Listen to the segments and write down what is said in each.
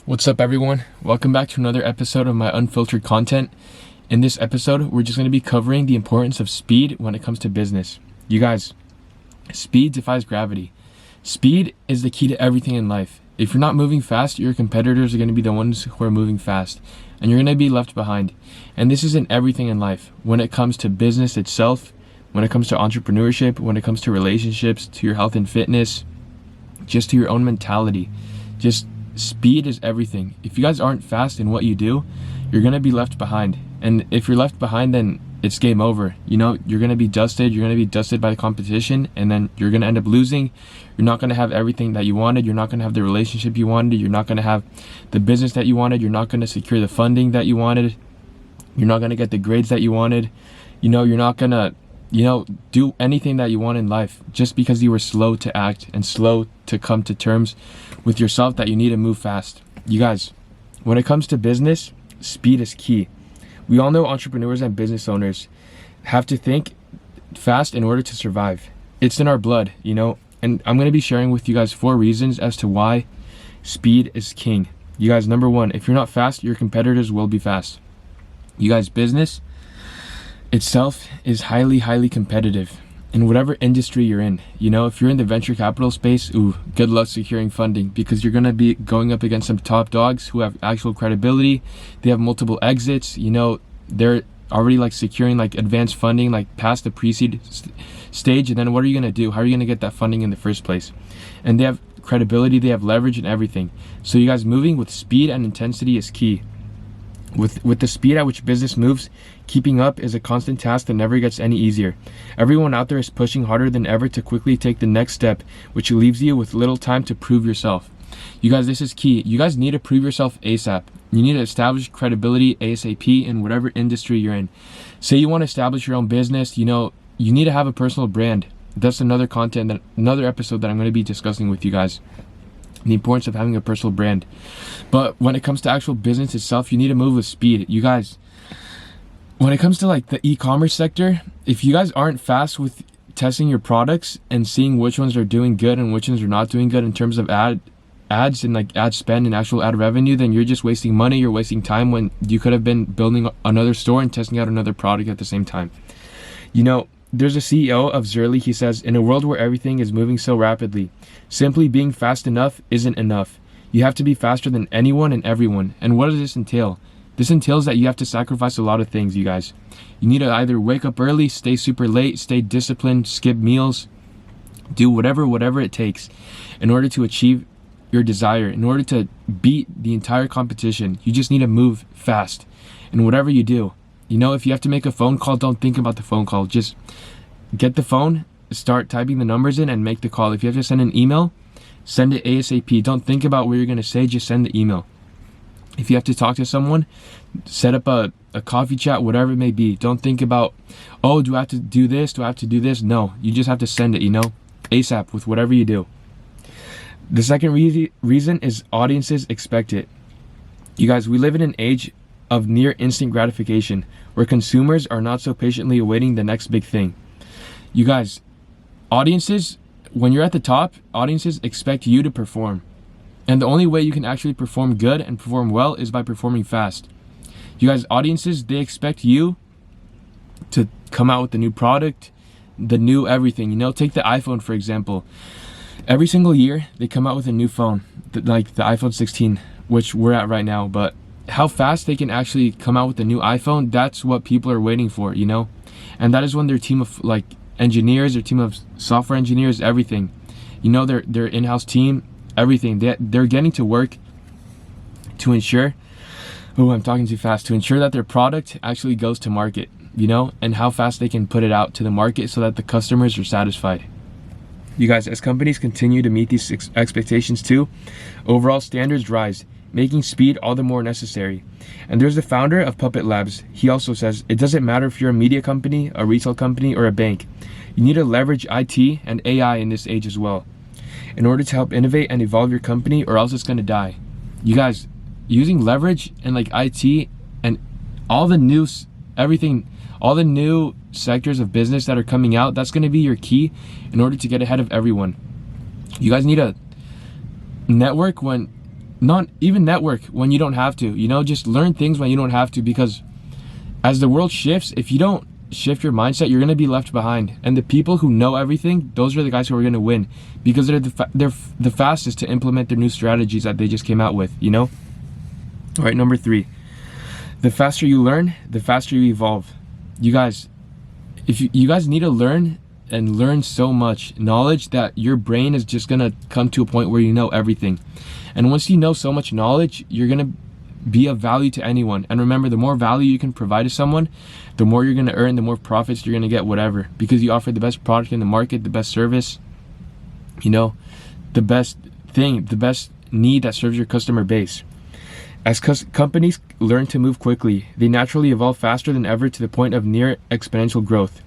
What's up, everyone? Welcome back to another episode of my unfiltered content. In this episode, we're just going to be covering the importance of speed when it comes to business. You guys, speed defies gravity. Speed is the key to everything in life. If you're not moving fast, your competitors are going to be the ones who are moving fast, and you're going to be left behind. And this is in everything in life. When it comes to business itself, when it comes to entrepreneurship, when it comes to relationships, to your health and fitness, just to your own mentality. Speed is everything. If you guys aren't fast in what you do, you're going to be left behind. And if you're left behind, then it's game over. You know, you're going to be dusted. You're going to be dusted by the competition, and then you're going to end up losing. You're not going to have everything that you wanted. You're not going to have the relationship you wanted. You're not going to have the business that you wanted. You're not going to secure the funding that you wanted. You're not going to get the grades that you wanted. You know, you're not going to do anything that you want in life just because you were slow to act and slow to come to terms with yourself that you need to move fast. You guys, when it comes to business, speed is key. We all know entrepreneurs and business owners have to think fast in order to survive. It's in our blood, and I'm going to be sharing with you guys 4 reasons as to why speed is king. You guys, number 1, if you're not fast, your competitors will be fast. You guys, business itself is highly competitive in whatever industry you're in. If you're in the venture capital space, good luck securing funding, because you're going to be going up against some top dogs who have actual credibility. They have multiple exits. They're already securing advanced funding past the pre-seed stage, and then what are you going to do? How are you going to get that funding in the first place? And they have credibility, they have leverage and everything. So you guys, moving with speed and intensity is key. With the speed at which business moves, keeping up is a constant task that never gets any easier. Everyone out there is pushing harder than ever to quickly take the next step, which leaves you with little time to prove yourself. You guys, this is key. You guys need to prove yourself ASAP. You need to establish credibility ASAP in whatever industry you're in. Say you want to establish your own business, you need to have a personal brand. That's another episode that I'm going to be discussing with you guys. The importance of having a personal brand. But when it comes to actual business itself, you need to move with speed. You guys, when it comes to the e-commerce sector, if you guys aren't fast with testing your products and seeing which ones are doing good and which ones are not doing good in terms of ads and ad spend and actual ad revenue, then you're just wasting money. You're wasting time when you could have been building another store and testing out another product at the same time. There's a CEO of Zurli. He says, in a world where everything is moving so rapidly, simply being fast enough isn't enough. You have to be faster than anyone and everyone. And what does this entail? This entails that you have to sacrifice a lot of things, you guys. You need to either wake up early, stay super late, stay disciplined, skip meals, do whatever it takes in order to achieve your desire, in order to beat the entire competition. You just need to move fast in whatever you do. If you have to make a phone call, don't think about the phone call. Just get the phone, start typing the numbers in, and make the call. If you have to send an email, send it ASAP. Don't think about what you're going to say, just send the email. If you have to talk to someone, set up a coffee chat, whatever it may be. Don't think about, do I have to do this? Do I have to do this? No, you just have to send it, ASAP with whatever you do. The second reason is audiences expect it. You guys, we live in an age of near instant gratification where consumers are not so patiently awaiting the next big thing. You guys, audiences, when you're at the top, audiences expect you to perform. And the only way you can actually perform good and perform well is by performing fast. You guys, audiences, they expect you to come out with the new product, the new everything. Take the iPhone, for example. Every single year, they come out with a new phone, like the iPhone 16, which we're at right now. But how fast they can actually come out with a new iPhone, that's what people are waiting for, And that is when their team of engineers, their team of software engineers, everything, their in-house team, everything, they're getting to work to ensure, I'm talking too fast, to ensure that their product actually goes to market, and how fast they can put it out to the market so that the customers are satisfied. You guys, as companies continue to meet these expectations too, overall standards rise, making speed all the more necessary. And there's the founder of Puppet Labs. He also says, it doesn't matter if you're a media company, a retail company, or a bank. You need to leverage IT and AI in this age as well in order to help innovate and evolve your company, or else it's going to die. You guys, using leverage and IT and all the new sectors of business that are coming out, that's going to be your key in order to get ahead of everyone. You guys need a network when not even network when you don't have to, just learn things when you don't have to, because as the world shifts, if you don't shift your mindset, you're going to be left behind. And the people who know everything, those are the guys who are going to win, because they're the fastest to implement their new strategies that they just came out with, All right, number 3, the faster you learn, the faster you evolve. You guys, if you guys need to learn and learn so much knowledge that your brain is just going to come to a point where you know everything. And once you know so much knowledge, you're going to be of value to anyone. And remember, the more value you can provide to someone, the more you're going to earn, the more profits you're going to get, whatever, because you offer the best product in the market, the best service, the best thing, the best need that serves your customer base. As companies learn to move quickly, they naturally evolve faster than ever to the point of near exponential growth.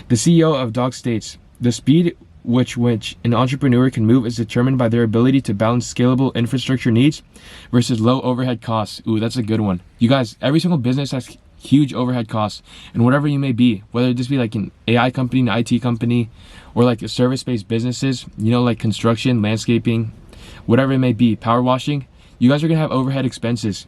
The CEO of Dog states, the speed which an entrepreneur can move is determined by their ability to balance scalable infrastructure needs versus low overhead costs. Ooh, that's a good one. You guys, every single business has huge overhead costs, and whatever you may be, whether this be like an AI company, an IT company, or like a service-based businesses, like construction, landscaping, whatever it may be, power washing, you guys are going to have overhead expenses.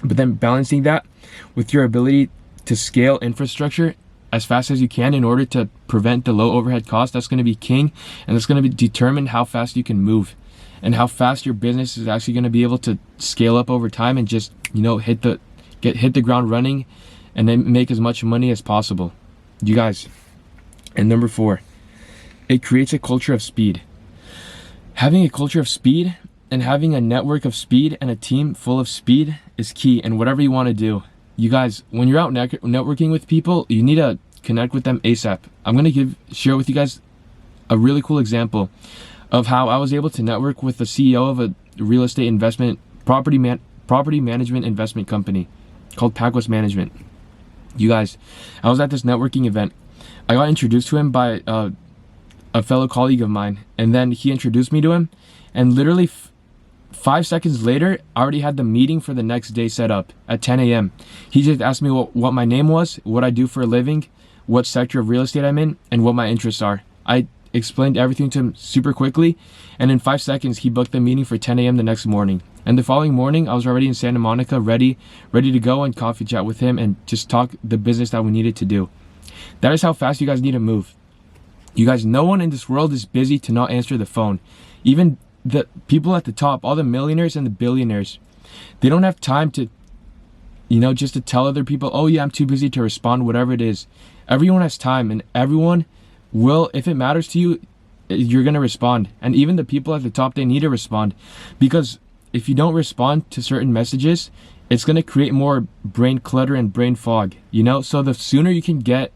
But then balancing that with your ability to scale infrastructure as fast as you can in order to prevent the low overhead cost, that's going to be king, and that's going to determine how fast you can move and how fast your business is actually going to be able to scale up over time and just hit the ground running and then make as much money as possible, you guys. And number 4, it creates a culture of speed. Having a culture of speed and having a network of speed and a team full of speed is key in whatever you want to do. You guys, when you're out networking with people, you need to connect with them ASAP. I'm going to share with you guys a really cool example of how I was able to network with the CEO of a real estate investment property management investment company called Packwest Management. You guys, I was at this networking event. I got introduced to him by a fellow colleague of mine, and then he introduced me to him, and literally 5 seconds later, I already had the meeting for the next day set up at 10 a.m. He just asked me what my name was, what I do for a living, what sector of real estate I'm in, and what my interests are. I explained everything to him super quickly, and in 5 seconds, he booked the meeting for 10 a.m. the next morning. And the following morning, I was already in Santa Monica, ready to go and coffee chat with him and just talk the business that we needed to do. That is how fast you guys need to move. You guys, no one in this world is busy to not answer the phone. Even the people at the top, all the millionaires and the billionaires, they don't have time to, just to tell other people, oh yeah, I'm too busy to respond, whatever it is. Everyone has time, and everyone will, if it matters to you, you're going to respond. And even the people at the top, they need to respond, because if you don't respond to certain messages, it's going to create more brain clutter and brain fog, So the sooner you can get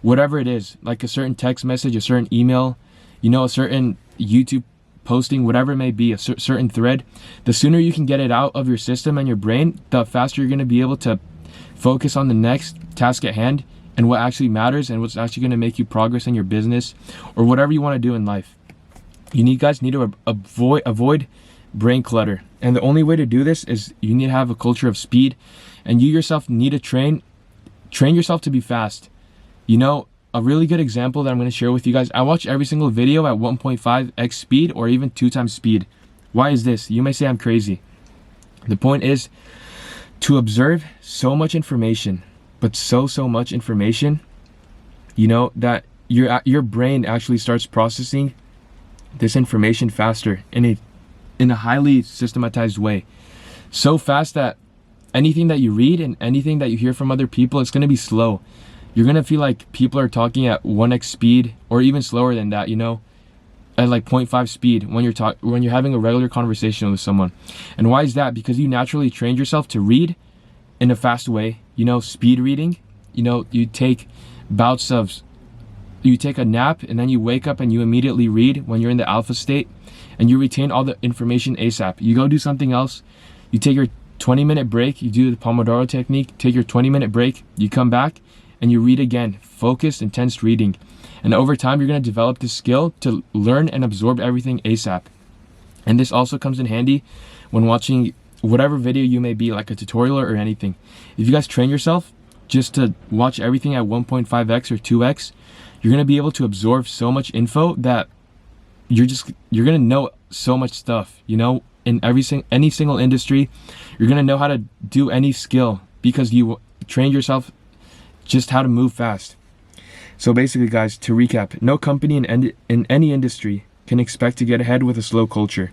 whatever it is, like a certain text message, a certain email, a certain YouTube posting, whatever it may be, a certain thread, the sooner you can get it out of your system and your brain, the faster you're going to be able to focus on the next task at hand and what actually matters and what's actually going to make you progress in your business or whatever you want to do in life. You guys need to avoid brain clutter. And the only way to do this is you need to have a culture of speed, and you yourself need to train yourself to be fast. A really good example that I'm going to share with you guys, I watch every single video at 1.5x speed or even 2 times speed. Why is this? You may say I'm crazy. The point is to observe so much information, but so much information, that your brain actually starts processing this information faster in a highly systematized way. So fast that anything that you read and anything that you hear from other people, it's going to be slow. You're going to feel like people are talking at 1x speed or even slower than that, at like 0.5 speed when you're having a regular conversation with someone. And why is that? Because you naturally trained yourself to read in a fast way, speed reading. You take a nap and then you wake up and you immediately read when you're in the alpha state, and you retain all the information ASAP. You go do something else, you take your 20-minute break, you do the Pomodoro technique, take your 20-minute break, you come back, and you read again, focused, intense reading. And over time, you're going to develop this skill to learn and absorb everything ASAP. And this also comes in handy when watching whatever video you may be, like a tutorial or anything. If you guys train yourself just to watch everything at 1.5x or 2x, you're going to be able to absorb so much info that you're going to know so much stuff, in in any single industry. You're going to know how to do any skill because you trained yourself just how to move fast. So basically, guys, to recap, no company in any industry can expect to get ahead with a slow culture.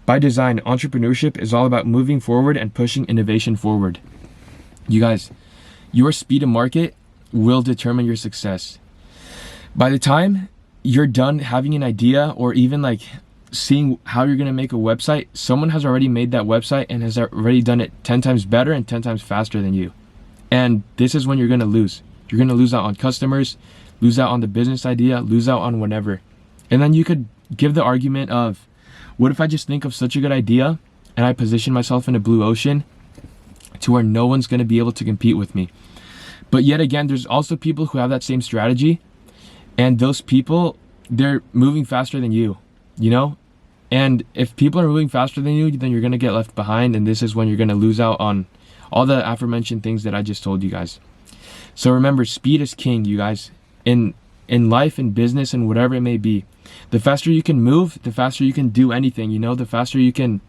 By design, entrepreneurship is all about moving forward and pushing innovation forward. You guys, your speed to market will determine your success. By the time you're done having an idea or even like seeing how you're going to make a website, someone has already made that website and has already done it 10 times better and 10 times faster than you. And this is when you're going to lose. You're going to lose out on customers, lose out on the business idea, lose out on whatever. And then you could give the argument of, what if I just think of such a good idea and I position myself in a blue ocean to where no one's going to be able to compete with me? But yet again, there's also people who have that same strategy, and those people, they're moving faster than you, you know? And if people are moving faster than you, then you're going to get left behind, and this is when you're going to lose out on all the aforementioned things that I just told you guys. So remember, speed is king, you guys, in life, in business, and whatever it may be. The faster you can move, the faster you can do anything, you know? The faster you can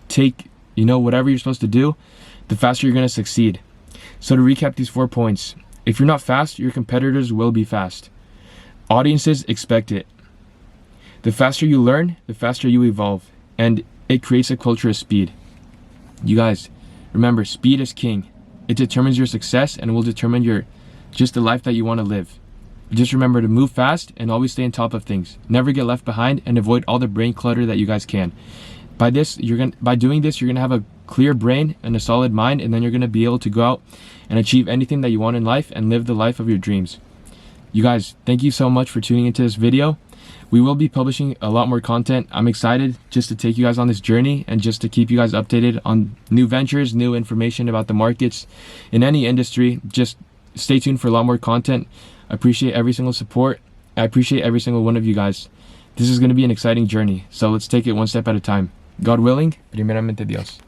take, you know, whatever you're supposed to do, the faster you're going to succeed. So to recap these 4 points, if you're not fast, your competitors will be fast. Audiences expect it. The faster you learn, the faster you evolve, and it creates a culture of speed. You guys, remember, speed is king. It determines your success and will determine just the life that you want to live. Just remember to move fast and always stay on top of things. Never get left behind and avoid all the brain clutter that you guys can. By doing this, you're gonna have a clear brain and a solid mind, and then you're gonna be able to go out and achieve anything that you want in life and live the life of your dreams. You guys, thank you so much for tuning into this video. We will be publishing a lot more content. I'm excited just to take you guys on this journey and just to keep you guys updated on new ventures, new information about the markets in any industry. Just stay tuned for a lot more content. I appreciate every single support. I appreciate every single one of you guys. This is going to be an exciting journey, so let's take it one step at a time. God willing, primeramente Dios.